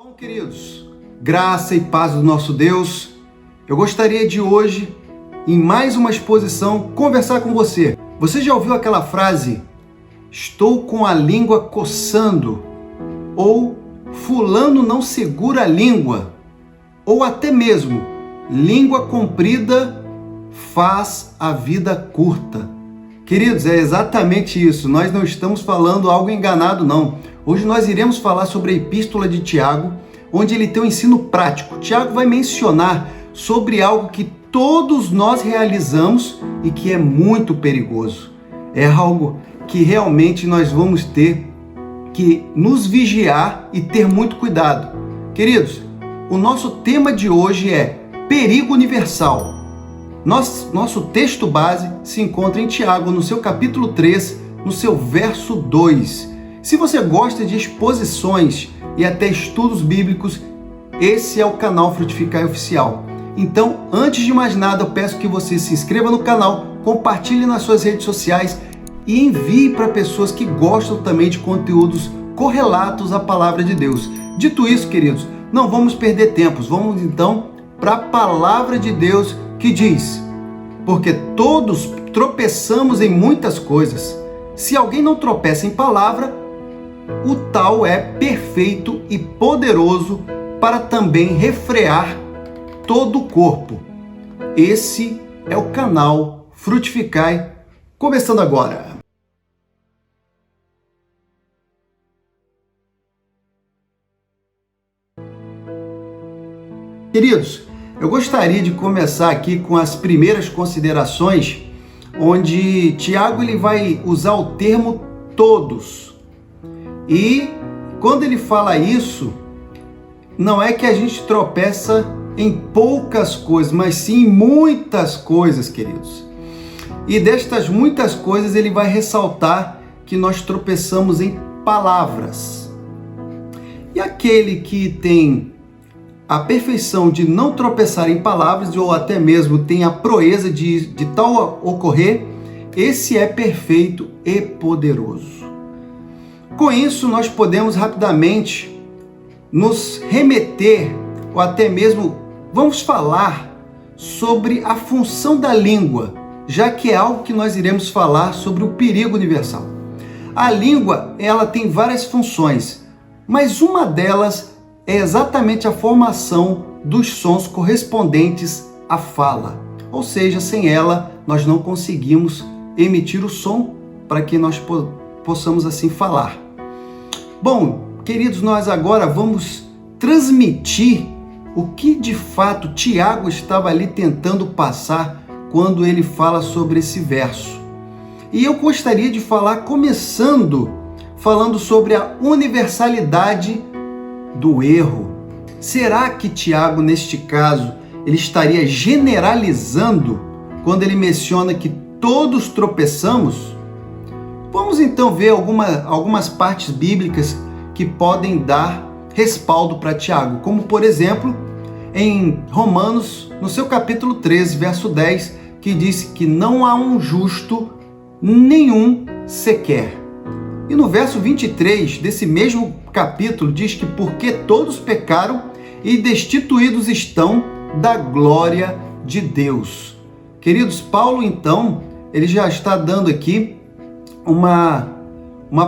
Bom, queridos, graça e paz do nosso Deus, eu gostaria de hoje, em mais uma exposição, conversar com você. Você já ouviu aquela frase, estou com a língua coçando, ou fulano não segura a língua, ou até mesmo, língua comprida faz a vida curta. Queridos, é exatamente isso, nós não estamos falando algo enganado não. Hoje nós iremos falar sobre a Epístola de Tiago, onde ele tem um ensino prático. Tiago vai mencionar sobre algo que todos nós realizamos e que é muito perigoso. É algo que realmente nós vamos ter que nos vigiar e ter muito cuidado. Queridos, o nosso tema de hoje é perigo universal. Nosso texto base se encontra em Tiago, no seu capítulo 3, no seu verso 2. Se você gosta de exposições e até estudos bíblicos, esse é o canal Frutificai Oficial. Então, antes de mais nada, eu peço que você se inscreva no canal, compartilhe nas suas redes sociais e envie para pessoas que gostam também de conteúdos correlatos à Palavra de Deus. Dito isso, queridos, não vamos perder tempo. Vamos então para a Palavra de Deus que diz: porque todos tropeçamos em muitas coisas. Se alguém não tropeça em palavra, o tal é perfeito e poderoso para também refrear todo o corpo. Esse é o canal Frutificai, começando agora. Queridos, eu gostaria de começar aqui com as primeiras considerações, onde Tiago ele vai usar o termo todos. E quando ele fala isso, não é que a gente tropeça em poucas coisas, mas sim em muitas coisas, queridos. E destas muitas coisas ele vai ressaltar que nós tropeçamos em palavras. E aquele que tem a perfeição de não tropeçar em palavras, ou até mesmo tem a proeza de tal ocorrer, esse é perfeito e poderoso. Com isso, nós podemos rapidamente nos remeter, ou até mesmo vamos falar sobre a função da língua, já que é algo que nós iremos falar sobre o perigo universal. A língua, ela tem várias funções, mas uma delas é exatamente a formação dos sons correspondentes à fala. Ou seja, sem ela, nós não conseguimos emitir o som para que nós possamos assim falar. Bom, queridos, nós agora vamos transmitir o que de fato Tiago estava ali tentando passar quando ele fala sobre esse verso. E eu gostaria de falar falando sobre a universalidade do erro. Será que Tiago, neste caso, ele estaria generalizando quando ele menciona que todos tropeçamos? Vamos então ver algumas partes bíblicas que podem dar respaldo para Tiago, como por exemplo, em Romanos, no seu capítulo 13, verso 10, que diz que não há um justo nenhum sequer. E no verso 23 desse mesmo capítulo diz que porque todos pecaram e destituídos estão da glória de Deus. Queridos, Paulo então, ele já está dando aqui uma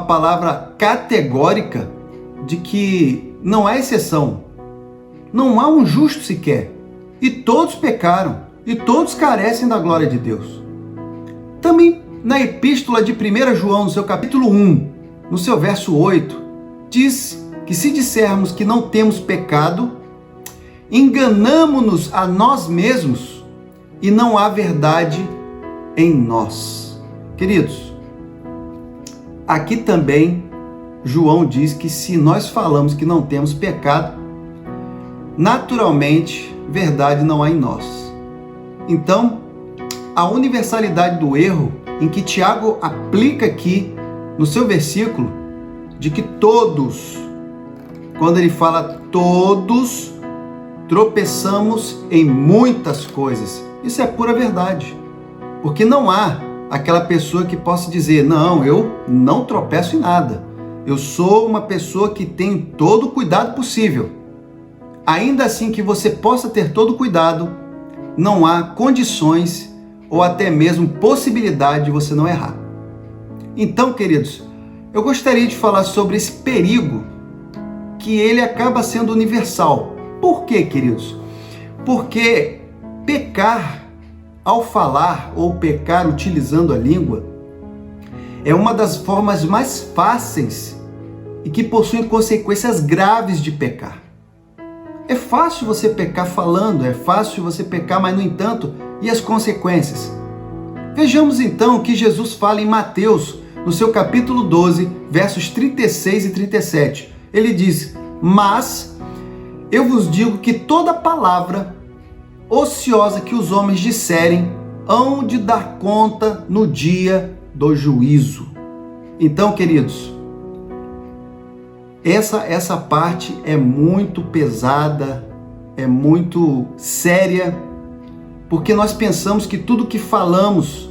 palavra categórica de que não há exceção, não há um justo sequer, e todos pecaram, e todos carecem da glória de Deus. Também na epístola de 1 João, no seu capítulo 1, no seu verso 8, diz que se dissermos que não temos pecado, enganamo-nos a nós mesmos e não há verdade em nós. Queridos, aqui também João diz que se nós falamos que não temos pecado, naturalmente verdade não há em nós. Então, a universalidade do erro em que Tiago aplica aqui no seu versículo, de que todos, quando ele fala todos, tropeçamos em muitas coisas. Isso é pura verdade. Porque não há aquela pessoa que possa dizer, não, eu não tropeço em nada. Eu sou uma pessoa que tem todo o cuidado possível. ainda assim que você possa ter todo cuidado, não há condições ou até mesmo possibilidade de você não errar. Então, queridos, eu gostaria de falar sobre esse perigo que ele acaba sendo universal. Por quê, queridos? Porque pecar ao falar ou pecar utilizando a língua é uma das formas mais fáceis e que possuem consequências graves de pecar. É fácil você pecar falando, é fácil você pecar, mas no entanto, e as consequências? Vejamos então o que Jesus fala em Mateus, no seu capítulo 12, versos 36 e 37. Ele diz: mas eu vos digo que toda palavra ociosa que os homens disserem, hão de dar conta no dia do juízo. Então, queridos, essa parte é muito pesada, é muito séria, porque nós pensamos que tudo que falamos,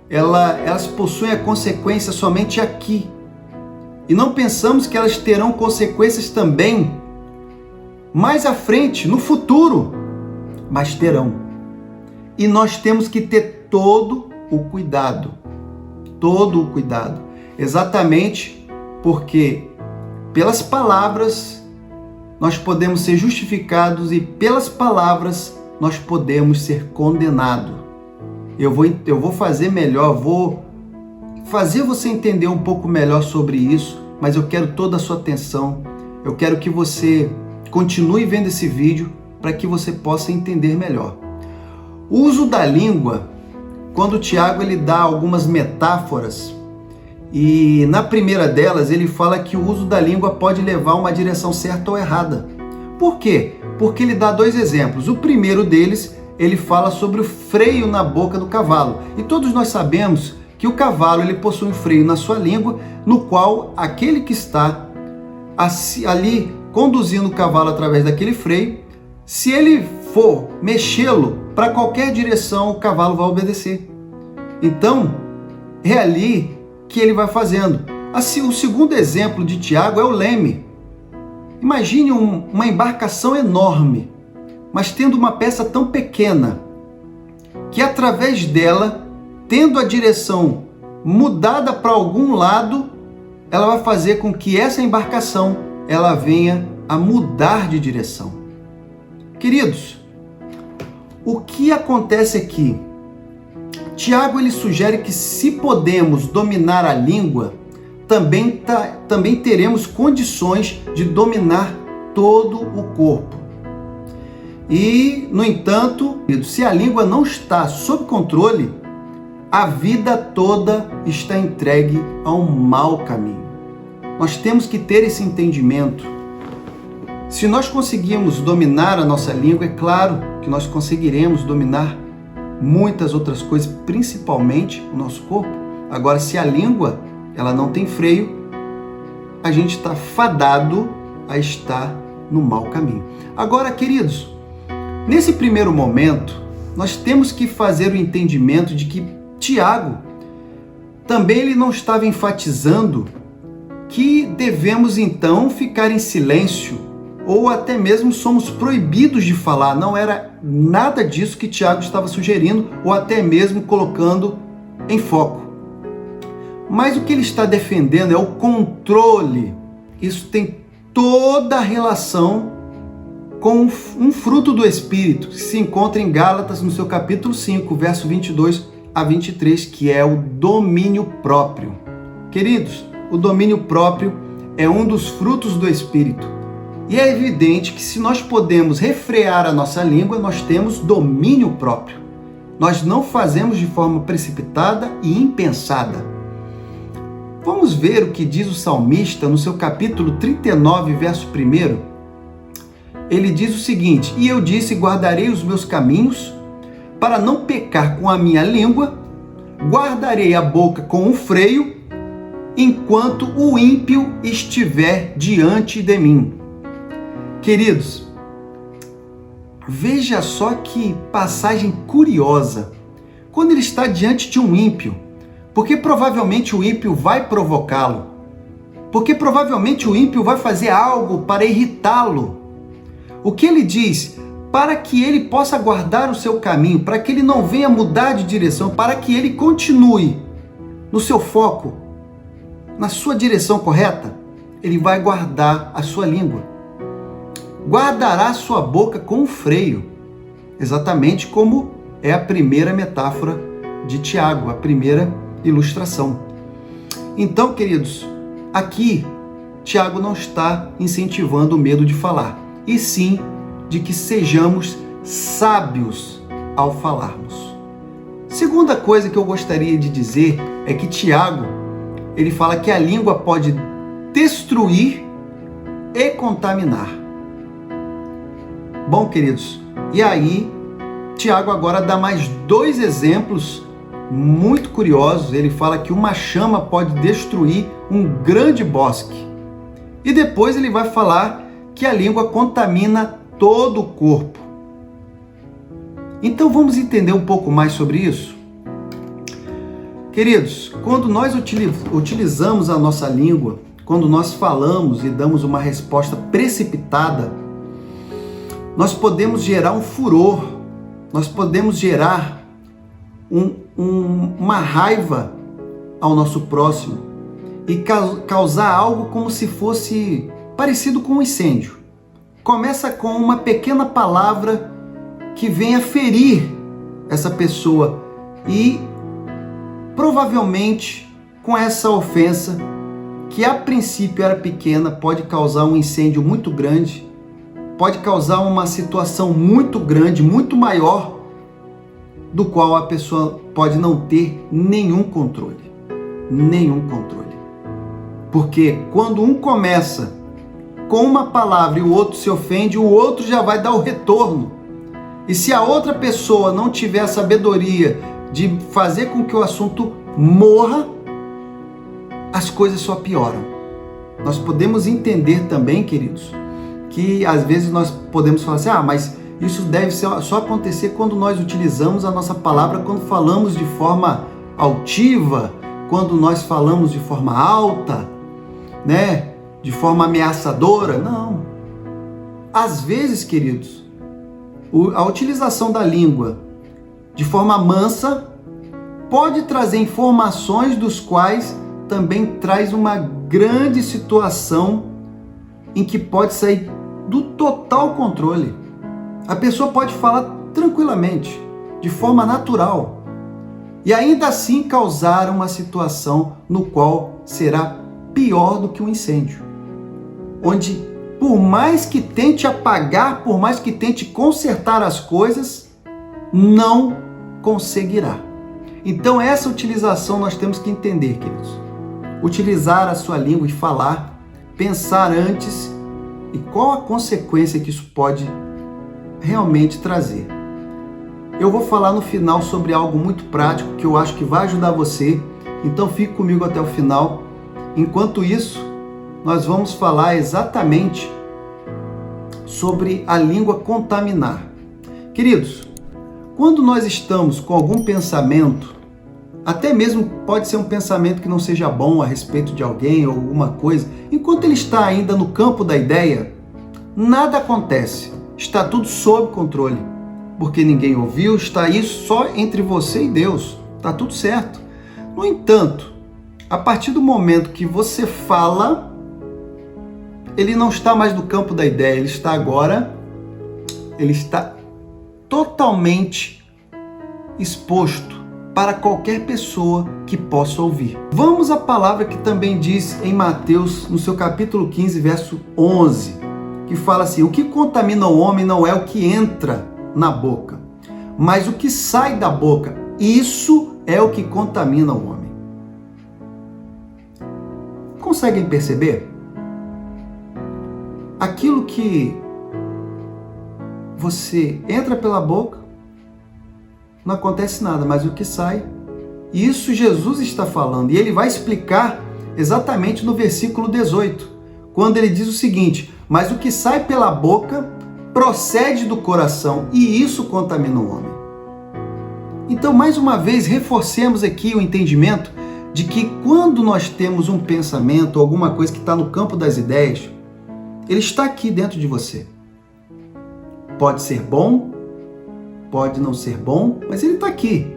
elas possuem a consequência somente aqui. E não pensamos que elas terão consequências também mais à frente, no futuro, mas terão. E nós temos que ter todo o cuidado, exatamente porque pelas palavras nós podemos ser justificados e pelas palavras nós podemos ser condenados. Eu vou fazer melhor, vou fazer você entender um pouco melhor sobre isso, mas eu quero toda a sua atenção. Eu quero que você continue vendo esse vídeo para que você possa entender melhor. O uso da língua, quando o Tiago ele dá algumas metáforas, e na primeira delas ele fala que o uso da língua pode levar a uma direção certa ou errada. Por quê? Porque ele dá dois exemplos. O primeiro deles, ele fala sobre o freio na boca do cavalo. E todos nós sabemos que o cavalo ele possui um freio na sua língua, no qual aquele que está ali conduzindo o cavalo através daquele freio, se ele for mexê-lo para qualquer direção, o cavalo vai obedecer. Então, é ali que ele vai fazendo. Assim, o segundo exemplo de Tiago é o leme. Imagine uma embarcação enorme, mas tendo uma peça tão pequena, que através dela, tendo a direção mudada para algum lado, ela vai fazer com que essa embarcação ela venha a mudar de direção. Queridos, o que acontece aqui? Tiago ele sugere que se podemos dominar a língua, também teremos condições de dominar todo o corpo. E, no entanto, se a língua não está sob controle, a vida toda está entregue a um mau caminho. Nós temos que ter esse entendimento. Se nós conseguirmos dominar a nossa língua, é claro que nós conseguiremos dominar muitas outras coisas, principalmente o nosso corpo. Agora, se a língua ela não tem freio, a gente está fadado a estar no mau caminho. Agora, queridos, nesse primeiro momento, nós temos que fazer o entendimento de que Tiago também ele não estava enfatizando que devemos então ficar em silêncio ou até mesmo somos proibidos de falar. Não era nada disso que Tiago estava sugerindo ou até mesmo colocando em foco. Mas o que ele está defendendo é o controle. Isso tem toda a relação com um fruto do Espírito, que se encontra em Gálatas, no seu capítulo 5, verso 22 a 23, que é o domínio próprio. Queridos, o domínio próprio é um dos frutos do Espírito. E é evidente que se nós podemos refrear a nossa língua, nós temos domínio próprio. Nós não fazemos de forma precipitada e impensada. Vamos ver o que diz o salmista no seu capítulo 39, verso 1. Ele diz o seguinte: e eu disse, guardarei os meus caminhos, para não pecar com a minha língua, guardarei a boca com um freio, enquanto o ímpio estiver diante de mim. Queridos, veja só que passagem curiosa. Quando ele está diante de um ímpio, porque provavelmente o ímpio vai provocá-lo, porque provavelmente o ímpio vai fazer algo para irritá-lo. O que ele diz? Para que ele possa guardar o seu caminho, para que ele não venha mudar de direção, para que ele continue no seu foco, na sua direção correta, ele vai guardar a sua língua. Guardará a sua boca com um freio, exatamente como é a primeira metáfora de Tiago, a primeira ilustração. Então, queridos, aqui Tiago não está incentivando o medo de falar, e sim de que sejamos sábios ao falarmos. Segunda coisa que eu gostaria de dizer é que Tiago, ele fala que a língua pode destruir e contaminar. Bom, queridos, e aí Tiago agora dá mais 2 exemplos muito curiosos. Ele fala que uma chama pode destruir um grande bosque. E depois ele vai falar que a língua contamina todo o corpo. Então vamos entender um pouco mais sobre isso? Queridos, quando nós utilizamos a nossa língua, quando nós falamos e damos uma resposta precipitada, nós podemos gerar um furor, nós podemos gerar uma raiva ao nosso próximo e causar algo como se fosse parecido com um incêndio. Começa com uma pequena palavra que venha ferir essa pessoa e provavelmente com essa ofensa, que a princípio era pequena, pode causar um incêndio muito grande, pode causar uma situação muito grande, muito maior, do qual a pessoa pode não ter nenhum controle. Nenhum controle. Porque quando um começa com uma palavra e o outro se ofende, o outro já vai dar o retorno. E se a outra pessoa não tiver a sabedoria de fazer com que o assunto morra, as coisas só pioram. Nós podemos entender também, queridos, que às vezes nós podemos falar assim, mas isso deve só acontecer quando nós utilizamos a nossa palavra, quando falamos de forma altiva, quando nós falamos de forma alta, né? De forma ameaçadora. Não. Às vezes, queridos, a utilização da língua de forma mansa pode trazer informações dos quais também traz uma grande situação em que pode sair do total controle. A pessoa pode falar tranquilamente, de forma natural, e ainda assim causar uma situação no qual será pior do que um incêndio, onde por mais que tente apagar, por mais que tente consertar as coisas, não conseguirá. Então essa utilização nós temos que entender, queridos. Utilizar a sua língua e falar, pensar antes e qual a consequência que isso pode realmente trazer. Eu vou falar no final sobre algo muito prático que eu acho que vai ajudar você, então fique comigo até o final. Enquanto isso, nós vamos falar exatamente sobre a língua contaminar. Queridos, quando nós estamos com algum pensamento, até mesmo pode ser um pensamento que não seja bom a respeito de alguém ou alguma coisa, enquanto ele está ainda no campo da ideia, nada acontece, está tudo sob controle, porque ninguém ouviu, está isso só entre você e Deus, está tudo certo. No entanto, a partir do momento que você fala, ele não está mais no campo da ideia, ele está totalmente exposto para qualquer pessoa que possa ouvir. Vamos à palavra que também diz em Mateus, no seu capítulo 15, verso 11, que fala assim: o que contamina o homem não é o que entra na boca, mas o que sai da boca, isso é o que contamina o homem. Conseguem perceber? Aquilo que você entra pela boca, não acontece nada, mas o que sai, isso Jesus está falando, e ele vai explicar exatamente no versículo 18, quando ele diz o seguinte: mas o que sai pela boca procede do coração, e isso contamina o homem. Então, mais uma vez, reforcemos aqui o entendimento de que quando nós temos um pensamento, alguma coisa que está no campo das ideias, ele está aqui dentro de você. Pode ser bom, pode não ser bom, mas ele está aqui.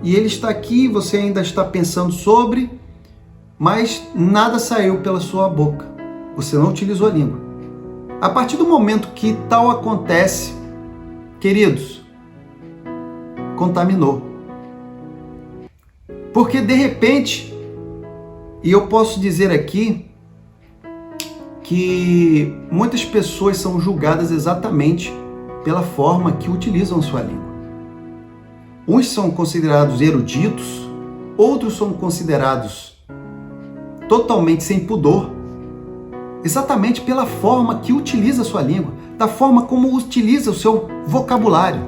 E ele está aqui, você ainda está pensando sobre, mas nada saiu pela sua boca. Você não utilizou a língua. A partir do momento que tal acontece, queridos, contaminou. Porque de repente, e eu posso dizer aqui, que muitas pessoas são julgadas exatamente pela forma que utilizam sua língua. Uns são considerados eruditos, outros são considerados totalmente sem pudor, exatamente pela forma que utiliza a sua língua, da forma como utiliza o seu vocabulário,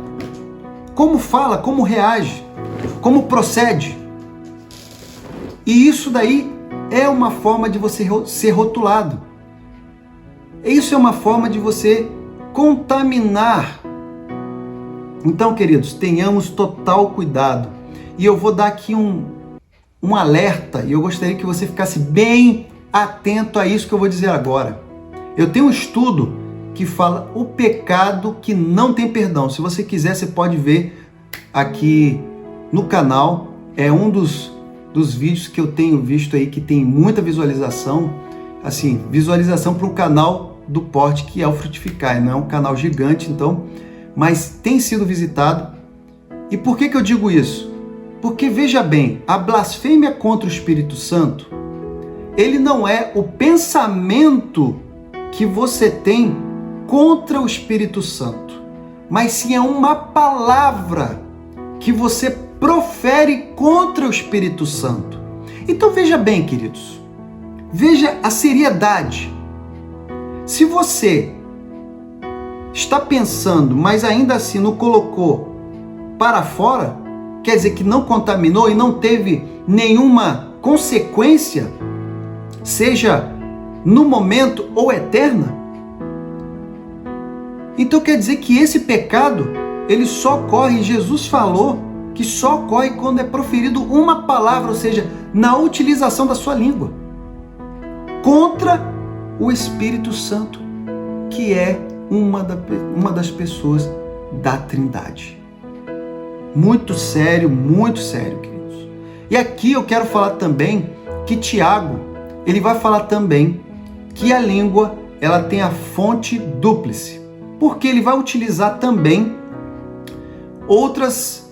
como fala, como reage, como procede. E isso daí é uma forma de você ser rotulado. Isso é uma forma de você contaminar. Então, queridos, tenhamos total cuidado. E eu vou dar aqui um alerta, e eu gostaria que você ficasse bem atento a isso que eu vou dizer agora. Eu tenho um estudo que fala o pecado que não tem perdão. Se você quiser, você pode ver aqui no canal. É um dos vídeos que eu tenho visto aí que tem muita visualização. Assim, visualização para um canal do porte que é o Frutificar. Não é um canal gigante, então, mas tem sido visitado. E por que eu digo isso? Porque, veja bem, a blasfêmia contra o Espírito Santo, ele não é o pensamento que você tem contra o Espírito Santo, mas sim é uma palavra que você profere contra o Espírito Santo. Então veja bem, queridos, veja a seriedade. Se você está pensando, mas ainda assim não colocou para fora, quer dizer que não contaminou e não teve nenhuma consequência, seja no momento ou eterna, então quer dizer que esse pecado, ele só ocorre, Jesus falou que só ocorre quando é proferido uma palavra, ou seja, na utilização da sua língua, contra o Espírito Santo, que é uma das pessoas da Trindade. Muito sério, queridos. E aqui eu quero falar também que Tiago, ele vai falar também que a língua, ela tem a fonte dúplice, porque ele vai utilizar também outras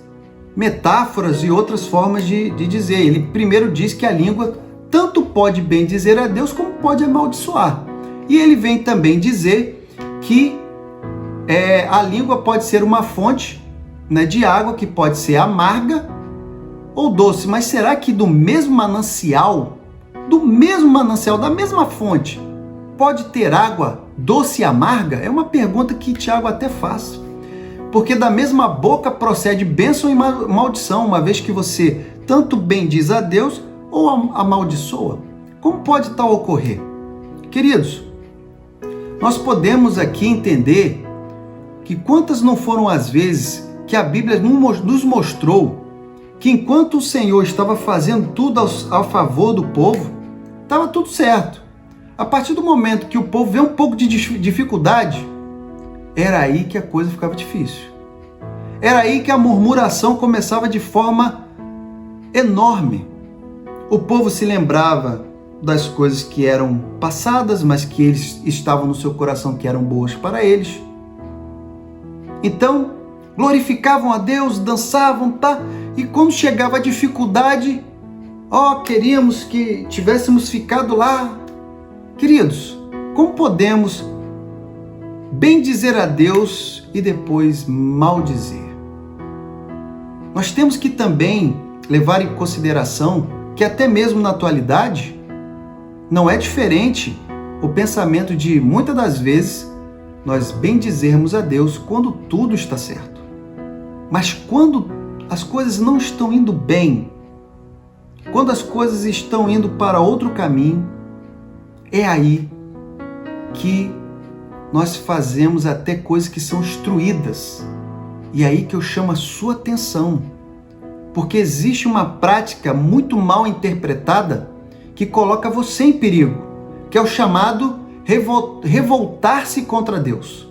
metáforas e outras formas de dizer. Ele primeiro diz que a língua tanto pode bendizer a Deus como pode amaldiçoar. E ele vem também dizer que a língua pode ser uma fonte, né, de água que pode ser amarga ou doce. Mas será que do mesmo manancial, da mesma fonte, pode ter água doce e amarga? É uma pergunta que Tiago até faz. Porque da mesma boca procede bênção e maldição, uma vez que você tanto bendiz a Deus ou amaldiçoa. Como pode tal ocorrer? Queridos, nós podemos aqui entender que quantas não foram as vezes que a Bíblia nos mostrou que enquanto o Senhor estava fazendo tudo a favor do povo, estava tudo certo. A partir do momento que o povo vê um pouco de dificuldade, era aí que a coisa ficava difícil. Era aí que a murmuração começava de forma enorme. O povo se lembrava das coisas que eram passadas, mas que eles estavam no seu coração, que eram boas para eles. Então, glorificavam a Deus, dançavam, tá? E quando chegava a dificuldade, queríamos que tivéssemos ficado lá. Queridos, como podemos bendizer a Deus e depois maldizer? Nós temos que também levar em consideração que até mesmo na atualidade não é diferente o pensamento de muitas das vezes nós bendizermos a Deus quando tudo está certo. Mas quando as coisas não estão indo bem, quando as coisas estão indo para outro caminho, é aí que nós fazemos até coisas que são instruídas. E é aí que eu chamo a sua atenção. Porque existe uma prática muito mal interpretada que coloca você em perigo, que é o chamado revoltar-se contra Deus.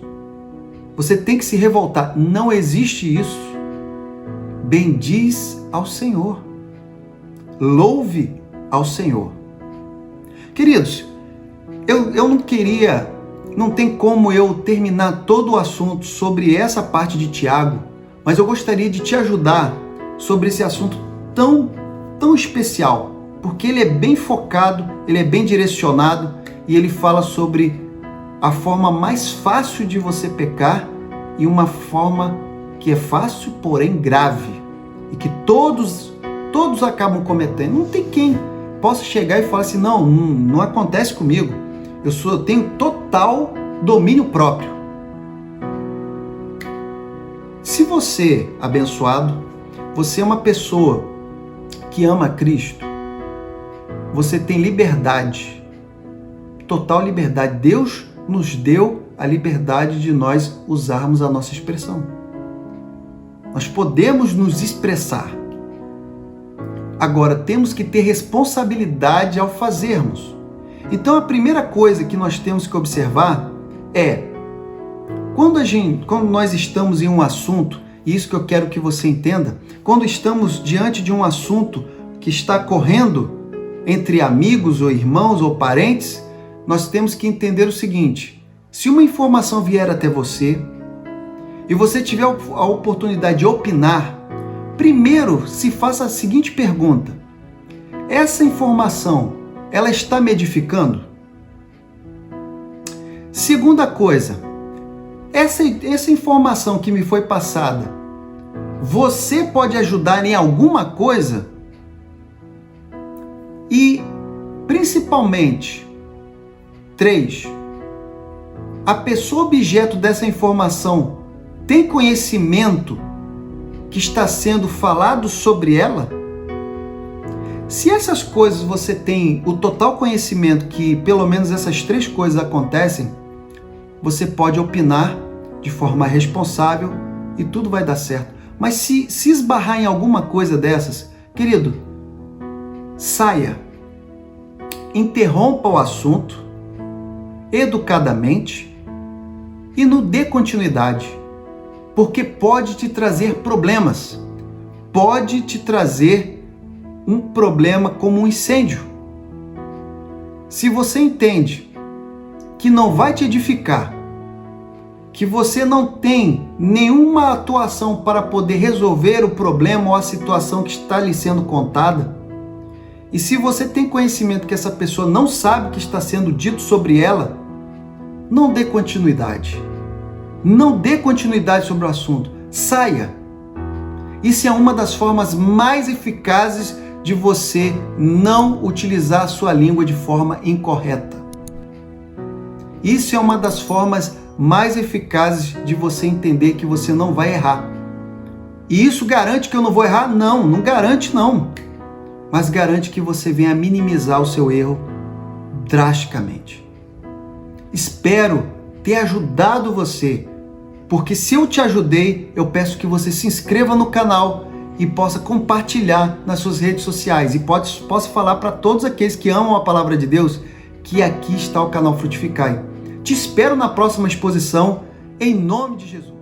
Você tem que se revoltar. Não existe isso. Bendiz ao Senhor. Louve ao Senhor. Queridos, eu não tem como eu terminar todo o assunto sobre essa parte de Tiago, mas eu gostaria de te ajudar sobre esse assunto tão especial, porque ele é bem focado, ele é bem direcionado e ele fala sobre a forma mais fácil de você pecar e uma forma que é fácil, porém grave, e que todos acabam cometendo. Não tem quem possa chegar e falar assim, não acontece comigo, eu tenho total domínio próprio. Se você, abençoado, você é uma pessoa que ama Cristo, você tem liberdade, total liberdade. Deus nos deu a liberdade de nós usarmos a nossa expressão. Nós podemos nos expressar. Agora, temos que ter responsabilidade ao fazermos. Então, a primeira coisa que nós temos que observar é, quando nós estamos em um assunto, e isso que eu quero que você entenda, quando estamos diante de um assunto que está correndo entre amigos ou irmãos ou parentes, nós temos que entender o seguinte: se uma informação vier até você e você tiver a oportunidade de opinar, primeiro se faça a seguinte pergunta: essa informação, ela está me edificando? Segunda coisa, essa informação que me foi passada, você pode ajudar em alguma coisa? E, principalmente, 3. A pessoa objeto dessa informação tem conhecimento que está sendo falado sobre ela? Se essas coisas você tem o total conhecimento que pelo menos essas 3 coisas acontecem, você pode opinar de forma responsável e tudo vai dar certo. Mas se esbarrar em alguma coisa dessas, querido, saia, interrompa o assunto educadamente e não dê continuidade, porque pode te trazer problemas, pode te trazer um problema como um incêndio. Se você entende que não vai te edificar, que você não tem nenhuma atuação para poder resolver o problema ou a situação que está lhe sendo contada, e se você tem conhecimento que essa pessoa não sabe o que está sendo dito sobre ela, não dê continuidade. Não dê continuidade sobre o assunto. Saia. Isso é uma das formas mais eficazes de você não utilizar a sua língua de forma incorreta. Isso é uma das formas mais eficazes de você entender que você não vai errar. E isso garante que eu não vou errar? Não garante não. Mas garante que você venha minimizar o seu erro drasticamente. Espero ter ajudado você, porque se eu te ajudei, eu peço que você se inscreva no canal e possa compartilhar nas suas redes sociais e possa falar para todos aqueles que amam a palavra de Deus que aqui está o canal Frutificai. Te espero na próxima exposição, em nome de Jesus.